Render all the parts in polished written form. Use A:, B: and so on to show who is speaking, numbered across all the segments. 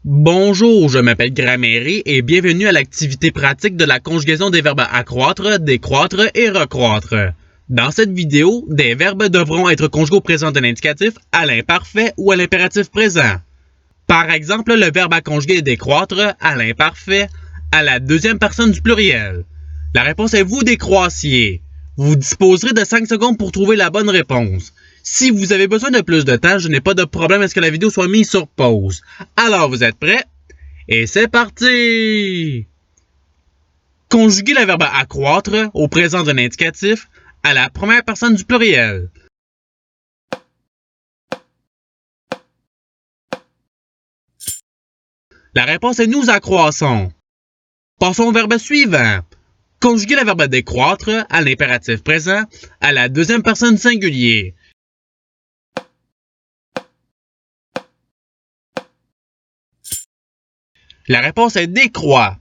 A: Bonjour, je m'appelle Grammaire et bienvenue à l'activité pratique de la conjugaison des verbes accroître, décroître et recroître. Dans cette vidéo, des verbes devront être conjugués au présent de l'indicatif, à l'imparfait ou à l'impératif présent. Par exemple, le verbe à conjuguer est décroître à l'imparfait à la deuxième personne du pluriel. La réponse est vous décroissiez. Vous disposerez de 5 secondes pour trouver la bonne réponse. Si vous avez besoin de plus de temps, je n'ai pas de problème à ce que la vidéo soit mise sur pause. Alors, vous êtes prêts? Et c'est parti! Conjuguez le verbe accroître au présent de l'indicatif à la première personne du pluriel. La réponse est nous accroissons. Passons au verbe suivant. Conjuguez le verbe décroître à l'impératif présent à la deuxième personne singulier. La réponse est décroît.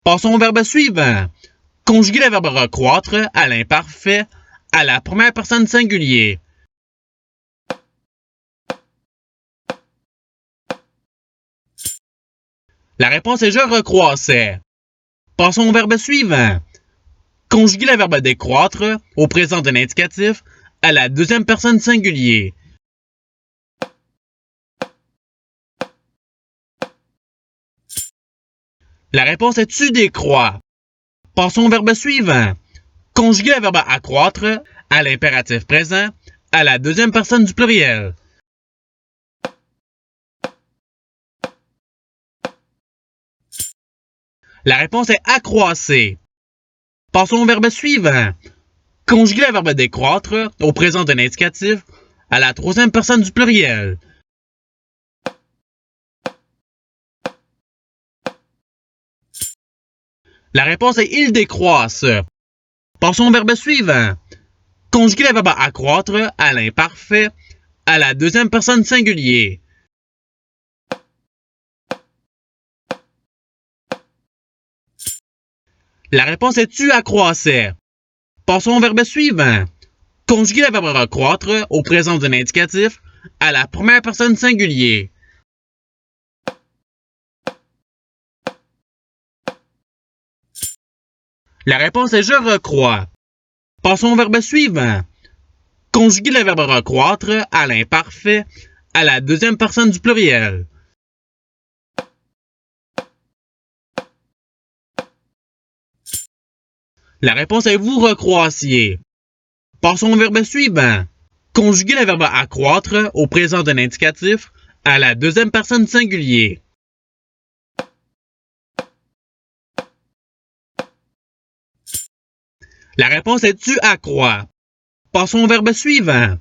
A: Passons au verbe suivant. Conjuguez le verbe recroître à l'imparfait à la première personne singulier. La réponse est je recroissais. Passons au verbe suivant. Conjuguez le verbe décroître au présent de l'indicatif à la deuxième personne singulier. La réponse est tu décroît. Passons au verbe suivant. Conjuguez le verbe accroître à l'impératif présent à la deuxième personne du pluriel. La réponse est accroisser. Passons au verbe suivant. Conjuguez le verbe décroître au présent de l'indicatif à la troisième personne du pluriel. La réponse est il décroisse. Passons au verbe suivant. Conjuguez le verbe accroître à l'imparfait à la deuxième personne singulier. La réponse est tu accroissais. Passons au verbe suivant. Conjuguez le verbe recroître au présent de l'indicatif à la première personne singulier. La réponse est je recrois. Passons au verbe suivant. Conjuguez le verbe recroître à l'imparfait à la deuxième personne du pluriel. La réponse est vous recroissiez. Passons au verbe suivant. Conjuguez le verbe accroître au présent de l'indicatif à la deuxième personne singulier. La réponse est tu accroît. Passons au verbe suivant.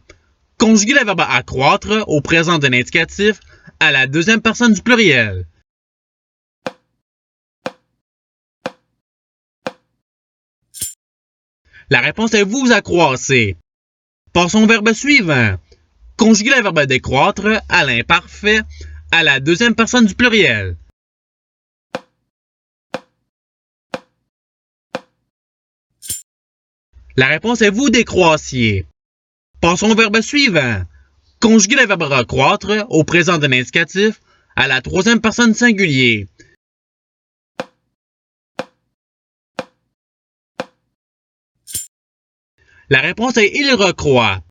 A: Conjuguez le verbe accroître au présent de l'indicatif à la deuxième personne du pluriel. La réponse est vous accroissez. Passons au verbe suivant. Conjuguez le verbe décroître à l'imparfait à la deuxième personne du pluriel. La réponse est vous décroissiez. Passons au verbe suivant. Conjuguez le verbe recroître au présent de l'indicatif à la troisième personne singulier. La réponse est il recroît.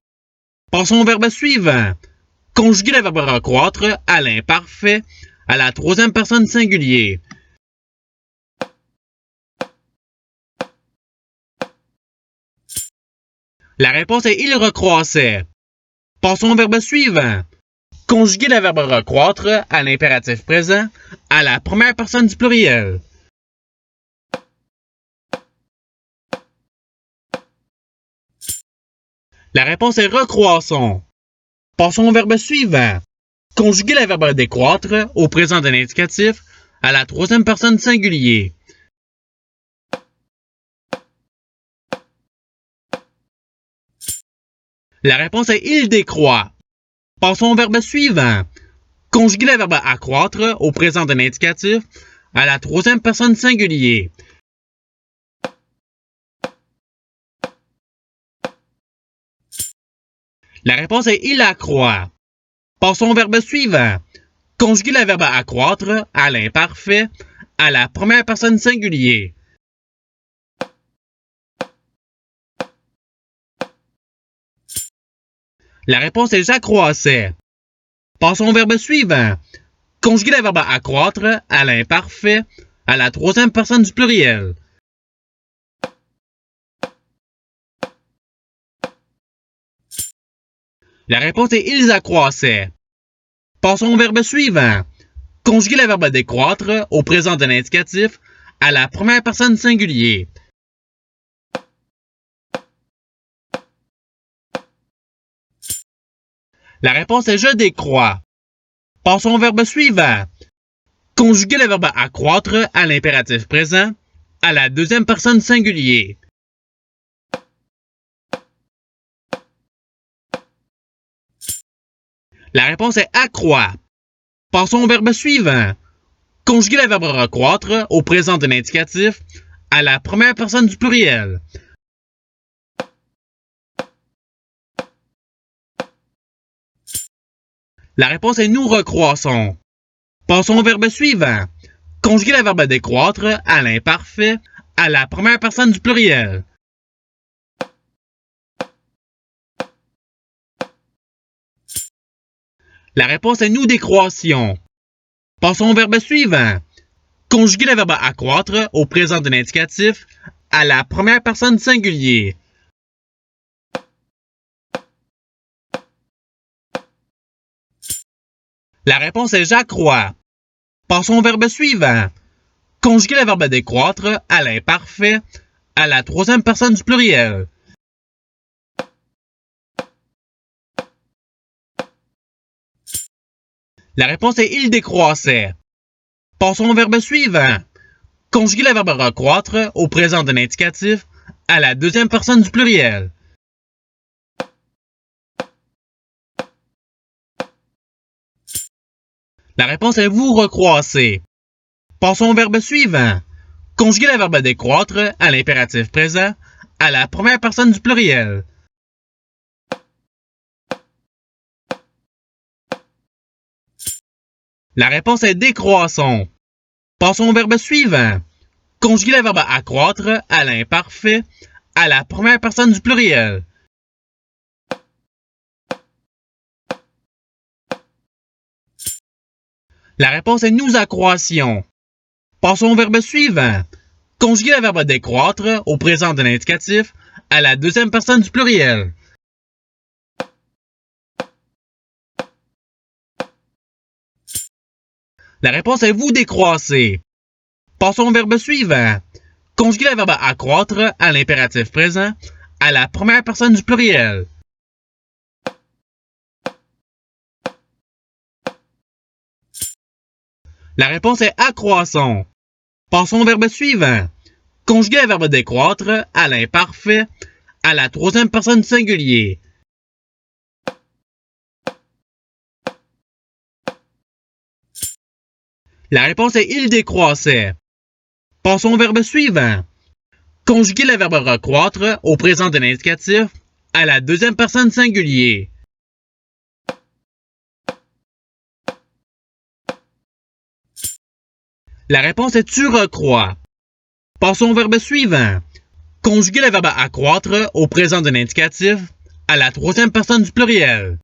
A: Passons au verbe suivant. Conjuguez le verbe recroître à l'imparfait à la troisième personne singulier. La réponse est il recroissait. Passons au verbe suivant. Conjuguez le verbe recroître à l'impératif présent à la première personne du pluriel. La réponse est recroissons. Passons au verbe suivant. Conjuguez le verbe décroître au présent de l'indicatif à la troisième personne singulier. La réponse est il décroît. Passons au verbe suivant. Conjuguez le verbe accroître au présent de l'indicatif à la troisième personne singulier. La réponse est il accroît. Passons au verbe suivant. Conjuguer le verbe accroître à l'imparfait à la première personne singulier. La réponse est j'accroissais. Passons au verbe suivant. Conjuguer le verbe accroître à l'imparfait à la troisième personne du pluriel. La réponse est ils accroissaient. Passons au verbe suivant. Conjuguer le verbe décroître au présent de l'indicatif à la première personne singulier. La réponse est je décrois. Passons au verbe suivant. Conjuguer le verbe accroître à l'impératif présent à la deuxième personne singulier. La réponse est accroît. Passons au verbe suivant. Conjuguer le verbe recroître au présent de l'indicatif à la première personne du pluriel. La réponse est nous recroissons. Passons au verbe suivant. Conjuguer le verbe décroître à l'imparfait à la première personne du pluriel. La réponse est nous décroissions. Passons au verbe suivant. Conjuguer le verbe accroître au présent de l'indicatif à la première personne singulier. La réponse est j'accrois. Passons au verbe suivant. Conjuguer le verbe décroître à l'imparfait à la troisième personne du pluriel. La réponse est il décroissait. Passons au verbe suivant. Conjuguer le verbe recroître au présent de l'indicatif à la deuxième personne du pluriel. La réponse est vous recroissez. Passons au verbe suivant. Conjuguer le verbe décroître à l'impératif présent à la première personne du pluriel. La réponse est décroissons. Passons au verbe suivant. Conjuguer le verbe accroître à l'imparfait à la première personne du pluriel. La réponse est nous accroissions. Passons au verbe suivant. Conjuguer le verbe décroître au présent de l'indicatif à la deuxième personne du pluriel. La réponse est vous décroissez. Passons au verbe suivant. Conjuguer le verbe accroître à l'impératif présent à la première personne du pluriel. La réponse est accroissons. Passons au verbe suivant. Conjuguer le verbe décroître à l'imparfait à la troisième personne singulier. La réponse est il décroissait. Passons au verbe suivant. Conjuguer le verbe recroître au présent de l'indicatif à la deuxième personne singulier. La réponse est tu recrois. Passons au verbe suivant. Conjuguer le verbe accroître au présent de l'indicatif à la troisième personne du pluriel.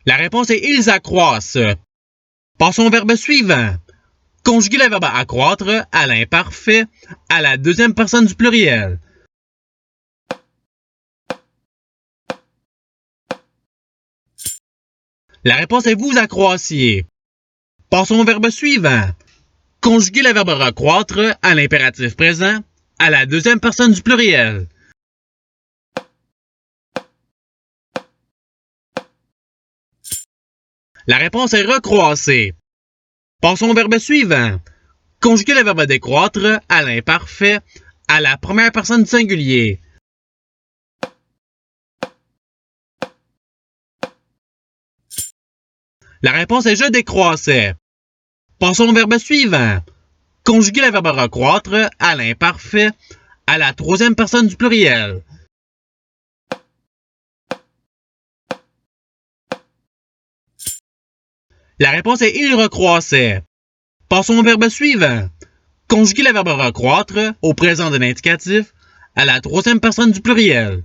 A: La réponse est ils accroissent. Passons au verbe suivant. Conjuguer le verbe accroître à l'imparfait à la deuxième personne du pluriel. La réponse est vous accroissiez. Passons au verbe suivant. Conjuguer le verbe recroître à l'impératif présent à la deuxième personne du pluriel. La réponse est recroisser. Passons au verbe suivant. Conjuguer le verbe décroître à l'imparfait à la première personne du singulier. La réponse est je décroissais. Passons au verbe suivant. Conjuguer le verbe recroître à l'imparfait à la troisième personne du pluriel. La réponse est il recroissait. Passons au verbe suivant. Conjuguer le verbe recroître au présent de l'indicatif à la troisième personne du pluriel.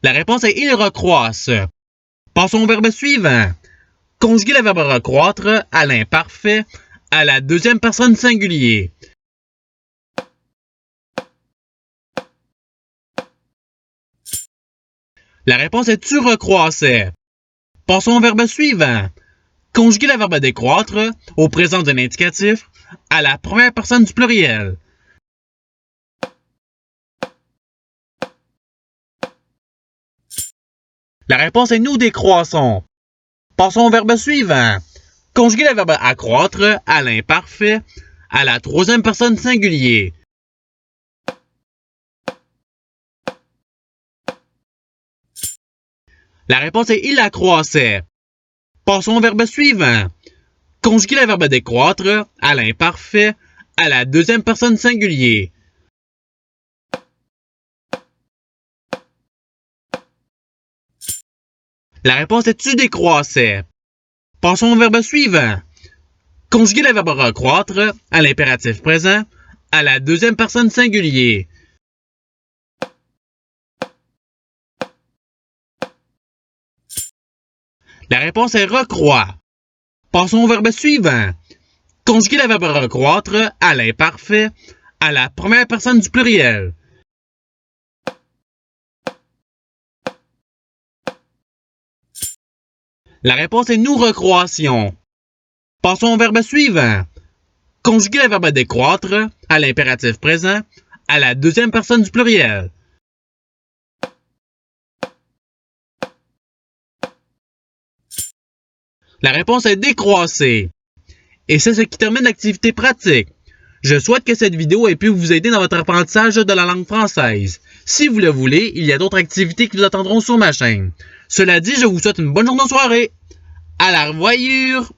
A: La réponse est il recroisse. Passons au verbe suivant. Conjuguer le verbe recroître à l'imparfait à la deuxième personne singulier. La réponse est tu recroissais. Passons au verbe suivant. Conjuguer le verbe décroître au présent de l'indicatif à la première personne du pluriel. La réponse est nous décroissons. Passons au verbe suivant. Conjuguer le verbe accroître à l'imparfait à la troisième personne singulier. La réponse est il accroissait. Passons au verbe suivant. Conjuguer le verbe décroître à l'imparfait à la deuxième personne singulier. La réponse est tu décroissais. Passons au verbe suivant. Conjuguer le verbe recroître à l'impératif présent à la deuxième personne singulier. La réponse est recroît. Passons au verbe suivant. Conjuguer le verbe recroître à l'imparfait à la première personne du pluriel. La réponse est nous recroissions. Passons au verbe suivant. Conjuguer le verbe décroître à l'impératif présent à la deuxième personne du pluriel. La réponse est décroisser. Et c'est ce qui termine l'activité pratique. Je souhaite que cette vidéo ait pu vous aider dans votre apprentissage de la langue française. Si vous le voulez, il y a d'autres activités qui vous attendront sur ma chaîne. Cela dit, je vous souhaite une bonne journée de soirée. À la revoyure!